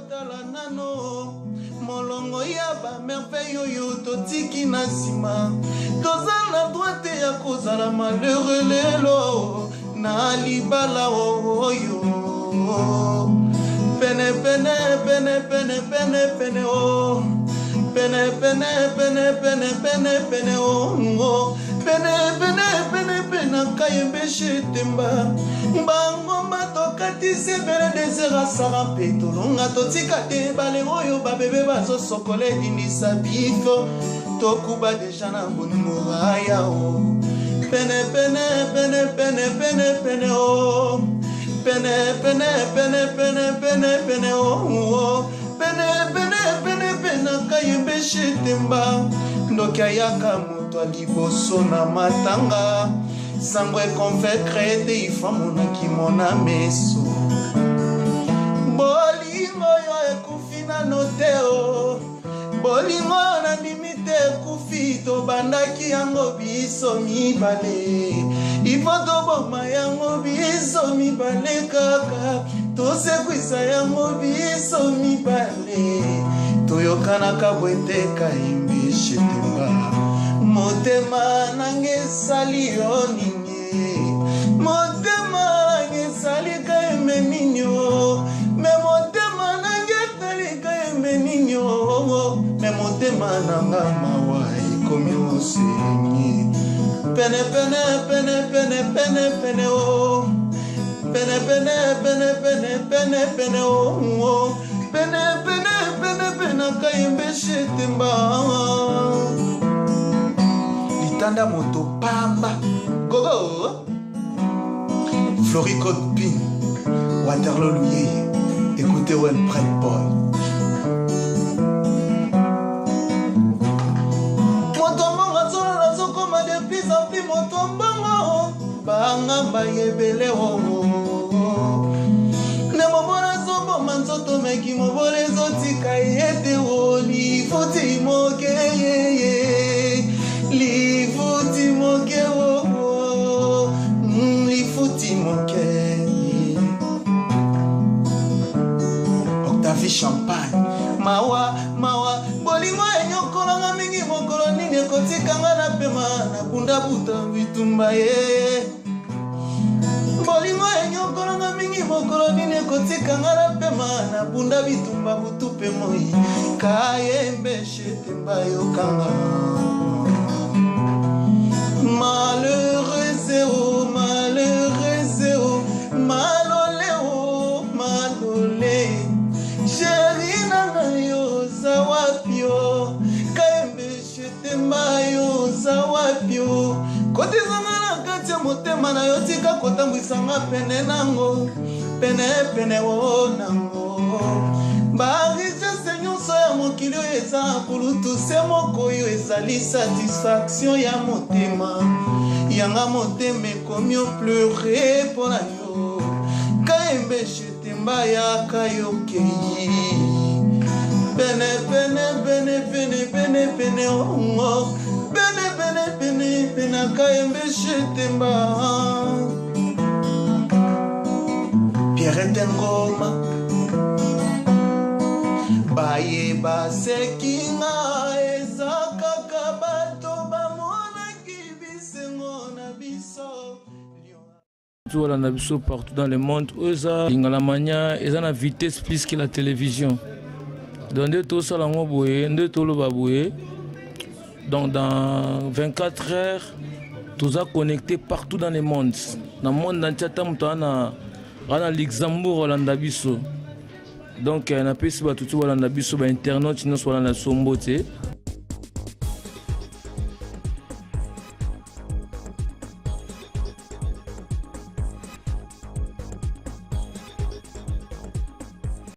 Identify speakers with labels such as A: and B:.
A: tala nano molongo ya ba merveille oyo totiki na nsima toza na droite ya kozala malheureux lelo na libala oyo pene pene pene pene pene pene o pene pene pene pene pene pene o pene pene pene pene kayembe shetemba bango matokati sebele desera sara petolonga totika te bale oyo babebe bazo sokole dinisa bifo tokuba deja na bonimo aya o pene pene pene pene pene pene o pene pene pene pene pene pene o pene pene pene pene kayembe shetemba ndoki ayaka moto aliboso na matanga sango ekonfekre te ifamonaki mona meso bolingo yo ekufi nano te o bolingo nandimi te ekufi tobandaki yango biso mibale ifo toboma yango biso mibale kaka tosekwisa yango biso mibale toyokanaka bwete kayembe shetemba motema nange esali yo nini motema nange esali kayembe nini o me motema nange esali kayembe nini o me motema nanga mawa ekomi osenyi pene pene pene pene pene pene o pene pene pene pene pene pene o pene pene pene pene kayembe shetemba litanda moto pamba gogo Flori Copine Waterloo Louye écoutez Well Pride Boy moto monga zolo na zokoma de plus en plus moto mbongo banga bayebele o ne momona zobo manzoto meki mobole zotika yete o lifuti moke lifuti moke o lifuti moke Octavie Champagne mawa mawa bolingo enyokolanga mingi mokolo nini ekotikanga na pema na bunda buta bitumba ye bolingo enyokolanga mingi mokolo nini ekotikanga na pema na bunda bitumba butupe moi kayembe shetemba yokanga malheureuse oh malheureuse oh malole oh malole chéri nanga yo zawapio kayembe shetemba yo zawapio kotizanga na kati ya motema na yo tika kotambwisanga pene nango pene pene o nango barijese nyonso ya mokili oyo eza kulutu se moko oyo ezali satisfaction ya motema yanga motema ekomi opleure mpo na yo kayembe shetemba yaka yokei pene pene pene pene pene pene ongo pene pene pene pene kayembe shetemba Pierrette Ngoma bayeba sekinga ezakaka bato bamonaki bisengo na biso
B: Voilà, partout dans le monde, la mania, ils ont la vitesse plus que la télévision. Donc, donc dans 24 heures, tout ça connecté partout dans le monde. Dans le monde entier, on a Luxembourg, Hollande. Donc, on a pu se battre tout Hollande, Internet, sinon, on a Sombote.